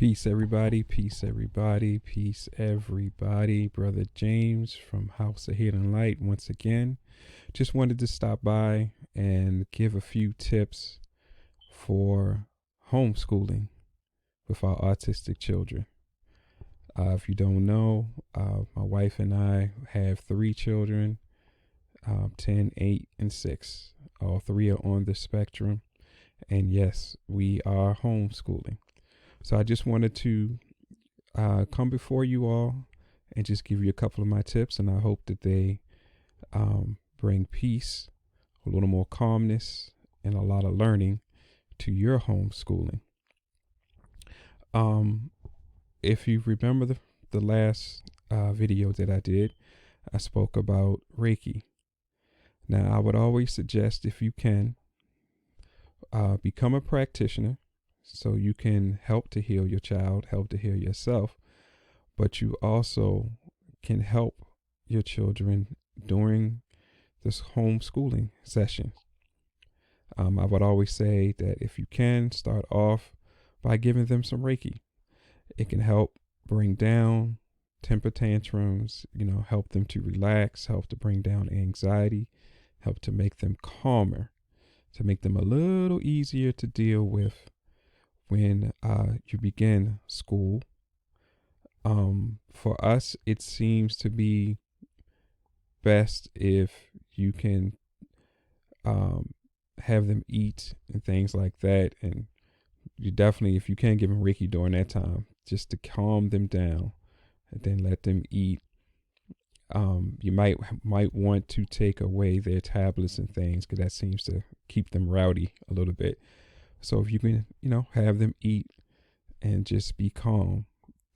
Peace, everybody. Peace, everybody. Peace, everybody. Brother James from House of Hidden Light once again. Just wanted to stop by and give a few tips for homeschooling with our autistic children. If you don't know, my wife and I have 3 children, 10, 8, and 6. All 3 are on the spectrum. And yes, we are homeschooling. So I just wanted to come before you all and just give you a couple of my tips, and I hope that they bring peace, a little more calmness, and a lot of learning to your homeschooling. If you remember the last video that I did, I spoke about Reiki. Now, I would always suggest, if you can, become a practitioner, so you can help to heal your child, help to heal yourself, but you also can help your children during this homeschooling session. I would always say that if you can, start off by giving them some Reiki. It can help bring down temper tantrums, help them to relax, help to bring down anxiety, help to make them calmer, to make them a little easier to deal with when you begin school. For us, it seems to be best if you can have them eat and things like that. And you definitely, if you can, give them Reiki during that time, just to calm them down, and then let them eat. You might want to take away their tablets and things, because that seems to keep them rowdy a little bit. So if you can, have them eat and just be calm,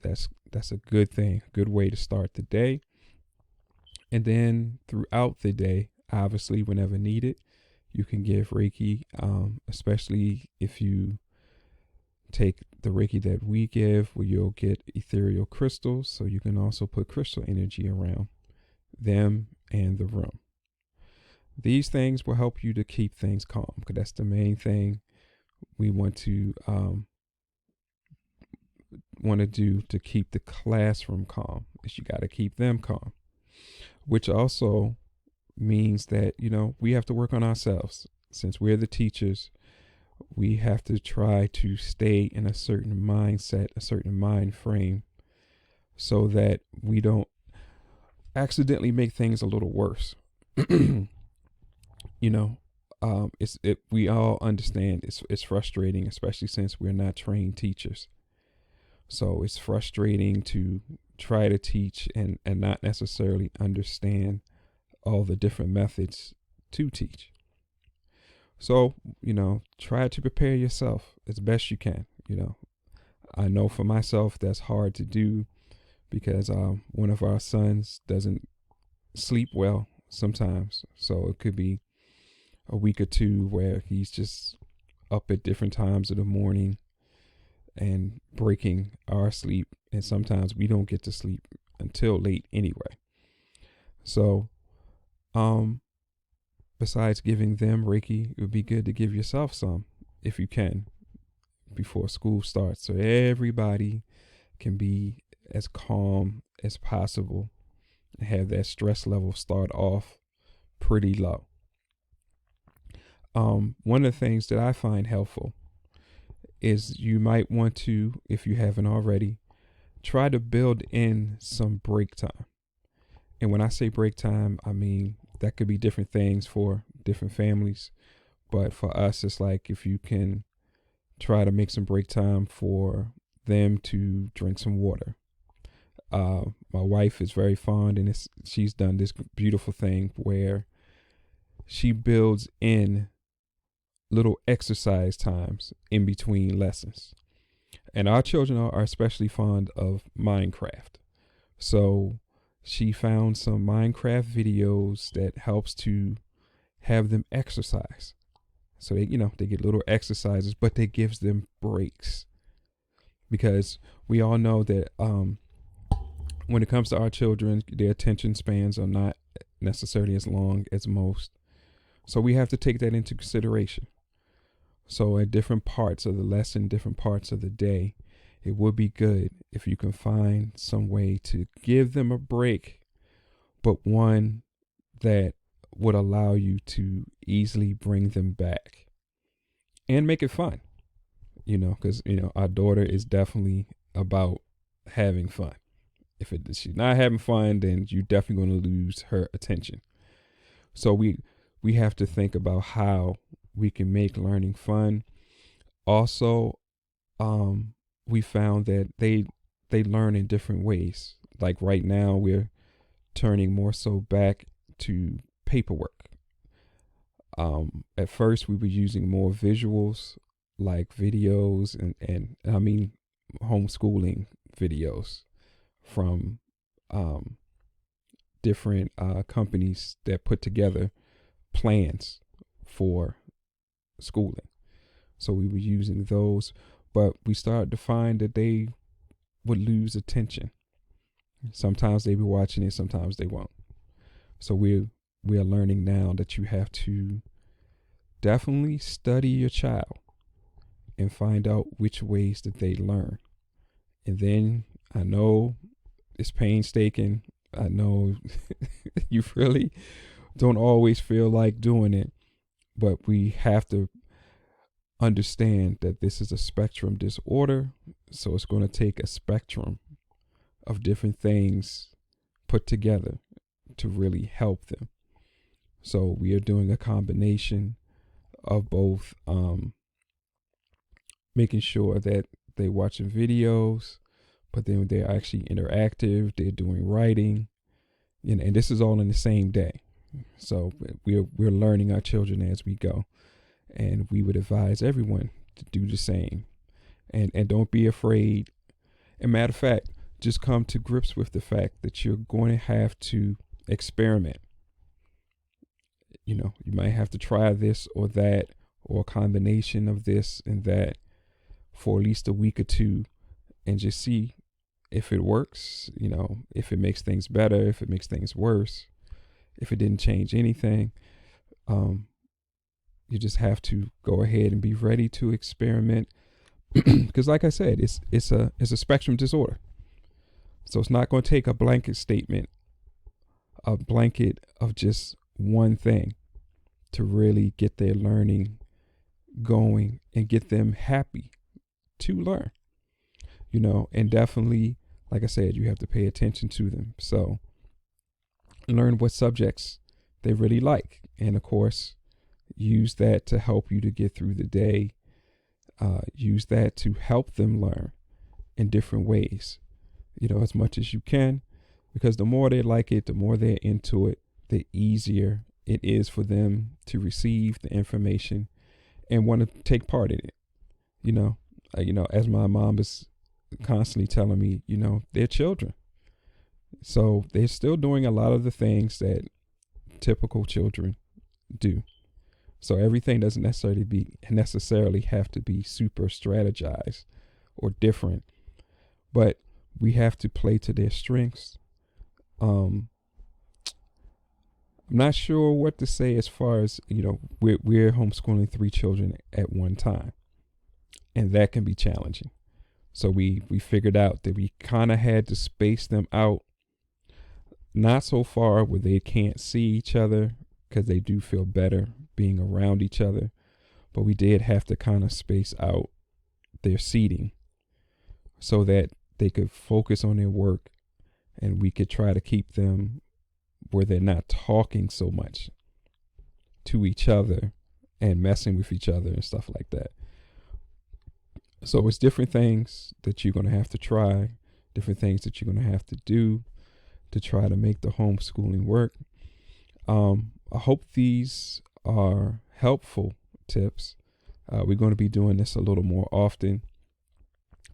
that's a good thing, a good way to start the day. And then throughout the day, obviously, whenever needed, you can give Reiki, especially if you take the Reiki that we give, where you'll get ethereal crystals, so you can also put crystal energy around them and the room. These things will help you to keep things calm, because that's the main thing we want to do to keep the classroom calm. Is you got to keep them calm, which also means that we have to work on ourselves. Since we're the teachers, we have to try to stay in a certain mindset, a certain mind frame, so that we don't accidentally make things a little worse. We all understand it's frustrating, especially since we're not trained teachers. So it's frustrating to try to teach and not necessarily understand all the different methods to teach. So, try to prepare yourself as best you can. I know for myself that's hard to do, because one of our sons doesn't sleep well sometimes. So it could be a week or 2 where he's just up at different times of the morning and breaking our sleep. And sometimes we don't get to sleep until late anyway. So, besides giving them Reiki, it would be good to give yourself some, if you can, before school starts, so everybody can be as calm as possible and have that stress level start off pretty low. One of the things that I find helpful is you might want to, if you haven't already, try to build in some break time. And when I say break time, I mean that could be different things for different families. But for us, it's like if you can try to make some break time for them to drink some water. My wife is very fond, and she's done this beautiful thing where she builds in little exercise times in between lessons. And our children are especially fond of Minecraft. So she found some Minecraft videos that helps to have them exercise. So they get little exercises, but they gives them breaks. Because we all know that when it comes to our children, their attention spans are not necessarily as long as most. So we have to take that into consideration. So at different parts of the lesson, different parts of the day, it would be good if you can find some way to give them a break, but one that would allow you to easily bring them back and make it fun, because, our daughter is definitely about having fun. If she's not having fun, then you're definitely going to lose her attention. So we have to think about how we can make learning fun. Also, we found that they learn in different ways. Like right now, we're turning more so back to paperwork. At first, we were using more visuals, like videos, and I mean homeschooling videos from different companies that put together plans for schooling. So we were using those, but we started to find that they would lose attention. Sometimes they be watching it, sometimes they won't. So we are learning now that you have to definitely study your child and find out which ways that they learn. And then I know it's painstaking. I know you really don't always feel like doing it, but we have to understand that this is a spectrum disorder. So it's going to take a spectrum of different things put together to really help them. So we are doing a combination of both making sure that they're watching videos, but then they're actually interactive, they're doing writing, and this is all in the same day. So we're learning our children as we go, and we would advise everyone to do the same. And don't be afraid. And matter of fact, just come to grips with the fact that you're going to have to experiment. You might have to try this or that, or a combination of this and that for at least a week or two, and just see if it works, if it makes things better, if it makes things worse, if it didn't change anything. You just have to go ahead and be ready to experiment. Because like I said, it's a spectrum disorder. So it's not going to take a blanket statement, a blanket of just one thing to really get their learning going and get them happy to learn, and definitely, like I said, you have to pay attention to them. So learn what subjects they really like. And of course, use that to help you to get through the day. Use that to help them learn in different ways, as much as you can, because the more they like it, the more they're into it, the easier it is for them to receive the information and want to take part in it. As my mom is constantly telling me, they're children. So they're still doing a lot of the things that typical children do. So everything doesn't necessarily have to be super strategized or different, but we have to play to their strengths. I'm not sure what to say as far as, we're homeschooling 3 children at one time, and that can be challenging. So we figured out that we kind of had to space them out, not so far where they can't see each other, because they do feel better being around each other, but we did have to kind of space out their seating so that they could focus on their work, and we could try to keep them where they're not talking so much to each other and messing with each other and stuff like that. So it's different things that you're going to have to try, different things that you're going to have to do to try to make the homeschooling work. I hope these are helpful tips. We're going to be doing this a little more often,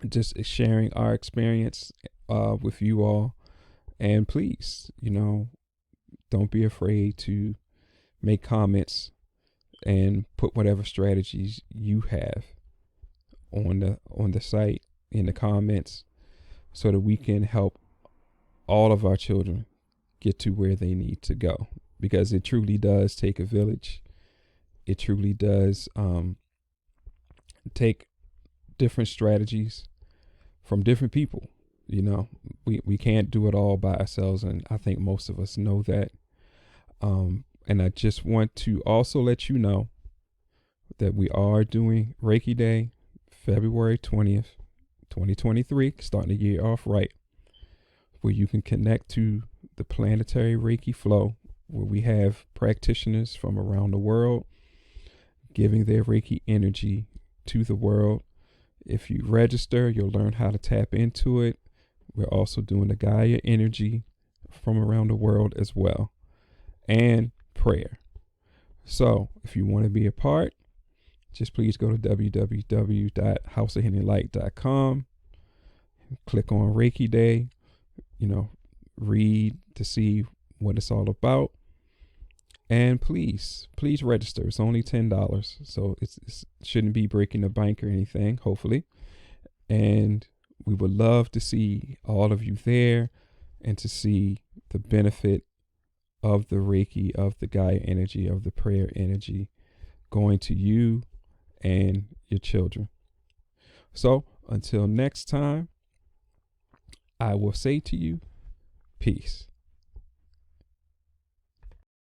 just sharing our experience with you all. And please, don't be afraid to make comments and put whatever strategies you have on the site in the comments, so that we can help all of our children get to where they need to go, because it truly does take a village. It truly does take different strategies from different people. You know, we can't do it all by ourselves, and I think most of us know that. And I just want to also let you know that we are doing Reiki Day, February 20th, 2023, starting the year off right, where you can connect to the planetary Reiki flow, where we have practitioners from around the world giving their Reiki energy to the world. If you register, you'll learn how to tap into it. We're also doing the Gaia energy from around the world as well, and prayer. So if you want to be a part, just please go to www.houseofhealinglight.com, click on Reiki Day, read to see what it's all about. And please register. It's only $10, so it shouldn't be breaking the bank or anything, hopefully. And we would love to see all of you there and to see the benefit of the Reiki, of the Gaia energy, of the prayer energy going to you and your children. So until next time, I will say to you, peace.